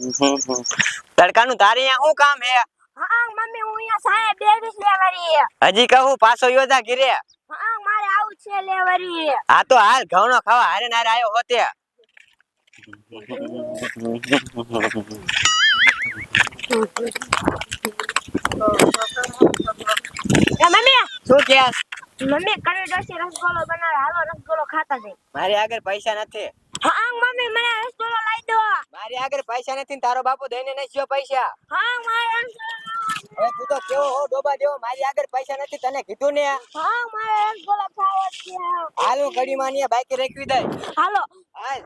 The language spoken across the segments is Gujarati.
તડકાનું તારે અહીંયા શું કામ હે? હા મમ્મી હું અહીંયા સાહે બેવીસ લેવરી. હજી કહું પાછો યોદા ઘીરે. હા મારે આવું છે લેવરી. આ તો હાલ ઘઉંનો ખાવા હારે નારે આયો હોતે. મમ્મી શું કેસ? મમ્મી કડી ડોસી રસગોલો બનાવે, હાલો રસગોલો ખાતા જઈ. મારી આગળ પૈસા નથી. હા મમ્મી મને રસગોલો લાવી દો. મારી આગળ પૈસા નથી, તારો બાપુ દઈને નસ્યો પૈસા. હા મારે હવે તું તો કેવો હો ડોબા દેવો, મારી આગળ પૈસા નથી તને કીધું ને. હા મારે રસગોલો ખાવો છે. હાલો ઘડી માની બાઈક રેખવી દે. હાલો હાલ.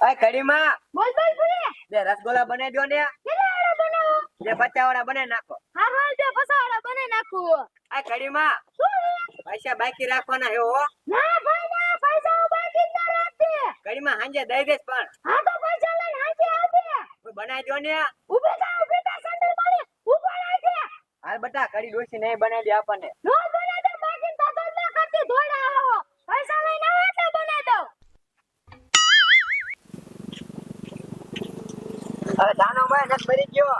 આ કડીમાં બોલ બોલ બોલે. બે રસગોલા બનાવી દો ને. કેટલા બનાવો? બે 50 વાળા બનાવી નાખો. હા હા બે પસાવાળા બનાવી નાખું. આ કડીમાં પૈસા બાકી રાખવાના હે હો. ના ભાઈ ના પૈસા બાકી ન રાખતી. કડીમાં હાંજે દઈ દેસ પણ. હા તો પૈસા લઈને હાંજે આવજે. બનાવી દો ને. ઊભી થા સંડલ મારી ઉપર આવજે. હાલ બટા કડી ડોસી નહીં બનાવી દે આપણને. નો બનાવી દે બાકી તો તો ના કરતી ધોડા આવો. પૈસા લઈને આવો એટલે બનાવી દો. હવે જાનો ભાઈ નક ભરી ગયો.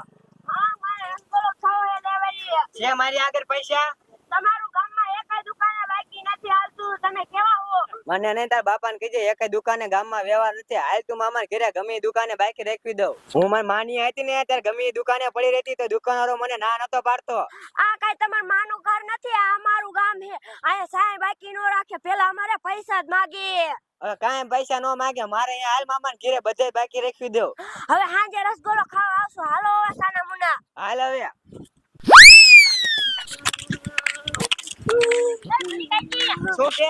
હા મારે રસગોલો ખાવો હે લેવરી. છે મારી આગળ પૈસા. તમારું ગામમાં એકાય દુકાને બાકી નથી હાલતું, તમે કેવા હો? મને નહીં તાર બાપાને કીજે એકે દુકાને ગામમાં વ્યવહાર નથી. હાલ તું મામા ઘરે ગમે ઈ દુકાને બાઈક રાખવી દઉં. હું મારી માની હતી ને ત્યારે ગમે ઈ દુકાને પડી રહેતી તો દુકાનવાળો મને ના નતો પાડતો. આ કઈ તમાર માનું ઘર નથી, આ અમારું ગામ છે. આયા સાય બાકી નો રાખે, પેલા અમારે પૈસા જ માગે. હવે કાંઈ પૈસા નો માગે, મારે અહીંયા હાલ મામાને ઘરે બધે બાકી રાખવી દઉં. હવે હાંજે રસગોલો ખાવા આવશું, હાલો હવે સાના મુના. હાલ હવે શું કે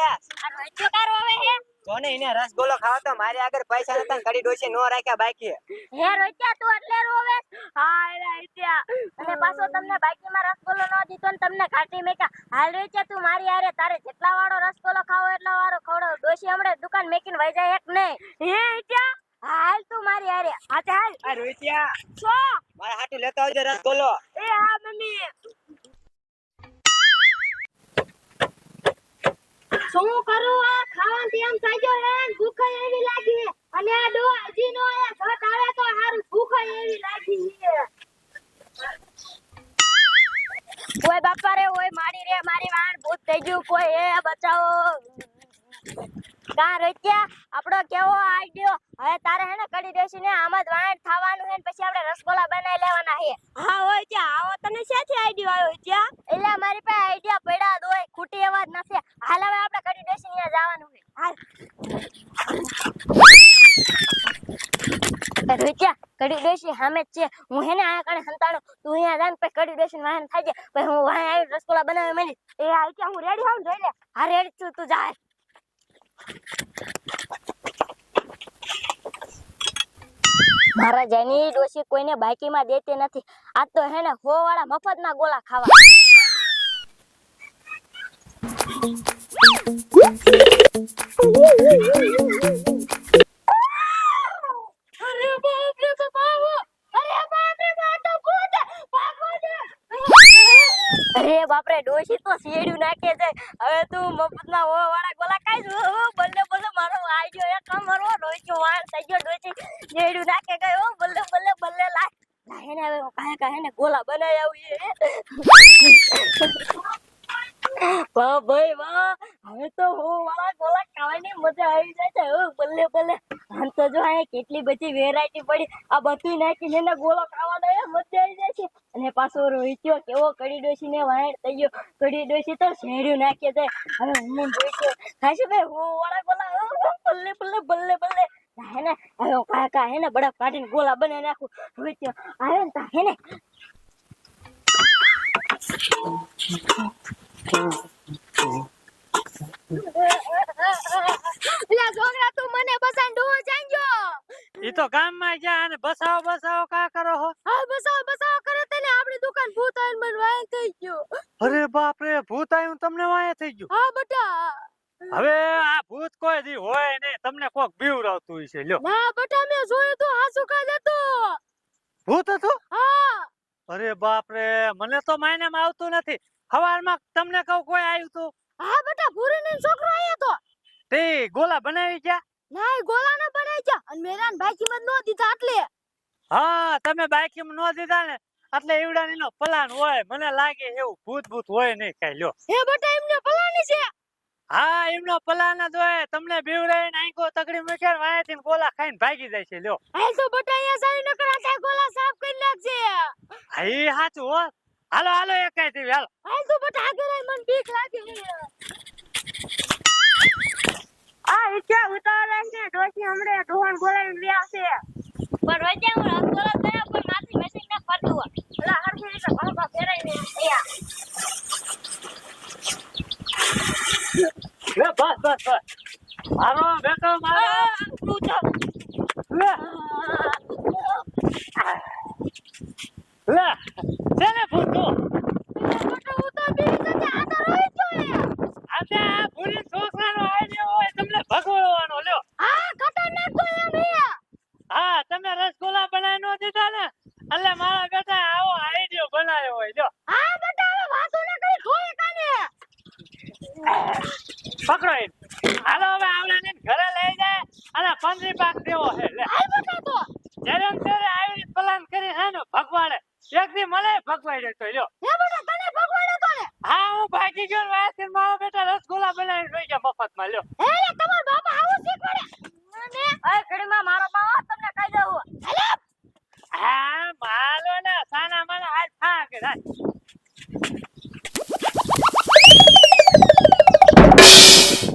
કોને એને રસગોલો ખાવા તો મારી આગળ પૈસા નતા, કડી ડોસી નો રાખ્યા બાકી. હે રોત્યા તું એટલે રોવે? હા રે રોત્યા. અને પાછો તમને બાકીમાં રસગોલો નો દીધો ને તમને કાઢી મેકા. હાલ રોત્યા તું મારી હારે, તારે જેટલા વાળો રસગોલો ખાવો એટલા વાળો ખવડાવ. ડોસી હમણે દુકાન મેકીને વઈ જાય એક નહીં. હે રોત્યા હાલ તું મારી હારે. હાથે હાલ. આ રોત્યા છો મારા હાટુ લેતો આવજે રસગોલો. એ હા મમ્મી. શું કરું આ ખાવાથી એમ સાજો હે, ભૂખ એવી લાગી. અને આ ડો હજી નો આયા, ઘટ આવે તો હારું. ભૂખ એવી લાગી છે. ઓય બાપા રે, ઓય મારી રે, મારી વાણ ભૂત થઈ ગયું. કોઈ એ બચાવો. કા રોત્યા આપણો કેવો આઈડિયો. હવે તારે હે ને કડી દેસી ને આમ જ વાણ થવાનું હે ને પછી આપણે રસગોલા બનાવી લેવાના હે. હા હોય ત્યાં આવો, તને શેથી આઈડિયો આવ્યો ત્યાં? એટલે મારી પાસે આઈડિયા પડ્યા દોય, ખોટી એવા જ નથી. હાલ હવે આપણે કડી દેસી ને જવાનું હે. હાલ રોત્યા કડી દેસી સામે જ છે. હું હે ને આ કણે સંતાણો, તું અહીંયા જા ને પછી કડી દેસી વાહન થાય છે, પછી હું વાહન આવી રસગોલા બનાવી મળી. એ આ ત્યાં હું રેડી હોઉં જોઈ લે. હા રેડી છું, તું જા. મારા જેની ડોસી કોઈને બાકીમાં દેતી નથી. આ તો હે ને 100 વાળા મફતના ગોલા ખાવા. અરે બાપ રે બાપ! અરે બાપ રે બાપ! તો કૂદ ભાગો દે! અરે બાપ રે, ડોસી તો શેડ્યું નાખે છે. હવે તું મફતના 100 વાળા ગોલા ખાઈ જો. બલ્લે બલ્લે મારો આઈડિયો એક અમારો રોઈયો વાળ થઈ ગયો. ડોસી શેડ્યું નાખે ગયો. બલ્લે બલ્લે બલ્લે લાય લાય ને હવે કાહે ને ગોલા બનાવી આવીએ. વાહ ભાઈ વાહ, હવે તો 100 વાળા ગોલા ખાવાની મજા આવી જાય છે. બલ્લે બલ્લે. આમ તો જો આ કેટલી બધી વેરાયટી પડી. આ બધું નાખીને એને ગોલો ખાવાનો એ મજા આવી જાય છે. અને પાછો રોહિત્યો કેવો કડી ડોસી ને વાણ થઈ ગયો. કડી ડોસી તો શેડ્યું નાખે છે. હવે હું રોહિત્યો ખાશું ભાઈ 100 વાળા ગોલા. બલ્લે બલ્લે બલ્લે બલ્લે. હે ને હવે કાકા હે ને બડા કાઢીને ગોલા બનાવી નાખું. રોહિત્યો આવે ને તા હે ને લા છોકરા તું મને બસાન ડોહો જાંજો. ઈ તો ગામમાં જા અને બસાવો કા કરો હો? હા બસાવો કરે તને આપણી દુકાન ભૂત આઈને મને વાય થઈ ગયો. અરે બાપ રે, ભૂત આવ્યું તમને વાયા થઈ ગયું? હા બટા. હવે આ ભૂત કોઈ દી હોય ને તમને કોક બીવરાવતું હશે. લ્યો ના બટા મેં જોયું તો હાસુ કા જતો. ભૂત હતું? હા. અરે બાપ રે, મને તો માયનામાં આવતું નથી. સવારમાં તમને કહું કોઈ આવ્યું તું? હા બટા ભૂરીનો છોકરો આયો તો. ગોલા બનાવી ગયા? ના એ ગોલા ના બનાવી જા અને મેરાન ભાઈ કિંમત નો દીધા એટલે હા તમે બાઈક નો દીધા ને એટલે એવડાની નો પ્લાન હોય. મને લાગે એવું ભૂત ભૂત હોય નહીં કઈ લ્યો. એ બટા એમને પલાની છે હા એમનો પ્લાન જ હોય. તમને બીવડાઈને આંખો તકડી મૂક્યા વાયાથી ગોલા ખાઈને ભાગી જાય છે લ્યો. હાલ તો બટા અહીંયા સારી ન કરા ગોલા સાફ કરી નાખજે હા ઈ સાચું હો. હાલો હાલો એકાઈ થી હાલો. હાલ તો બટા આગળ આય મને બીક લાગે આ ઈચ્છા ઉતારે છે ડોસી હમણે ડોહન ગોલાઈને લ્યા છે પણ રોજે હું રસગોલા કર્યો પણ માથી મશીન ના ફરતું ઓલા હરખી રીતે ભાગા ફેરાઈને આયા લે બસ બસ બસ. મારો બેટો મારો. લે લે ચલે ભૂતો. બટા ઉતાર બીજી જતે આ તો રોઈ ગયો આજે આ ભૂરી છોકરાનો આઈડિયો હોય તમને ભગવાડવાનો લ્યો. હા ખતરનાક ગોલા મે હા તમે રસગુલ્લા બનાવી નો દીધા ને એટલે મારા બેટા આવો આઈડિયો બનાવ્યો હોય લ્યો. હા બટા હવે વાતો ન કરી ખોય કાને પકડો એને. હાલો હવે આવડાને ઘરે લઈ જાય અને પંદરી પાક દેવો છે. લે હાલ બટા તો જ્યારે ને ત્યારે આવી રીતે પ્લાન કરી હે ને ભગવાડે એક દી મને ભગવાડે તો લ્યો. હે બટા તને ભગવાડે તો ને હા હું ભાગી ગયો ને વાયથી મારા બેટા રસગુલ્લા બનાવીને લઈ ગયા મફતમાં લ્યો. હે તમાર બાપા આવું શીખવાડે ને આ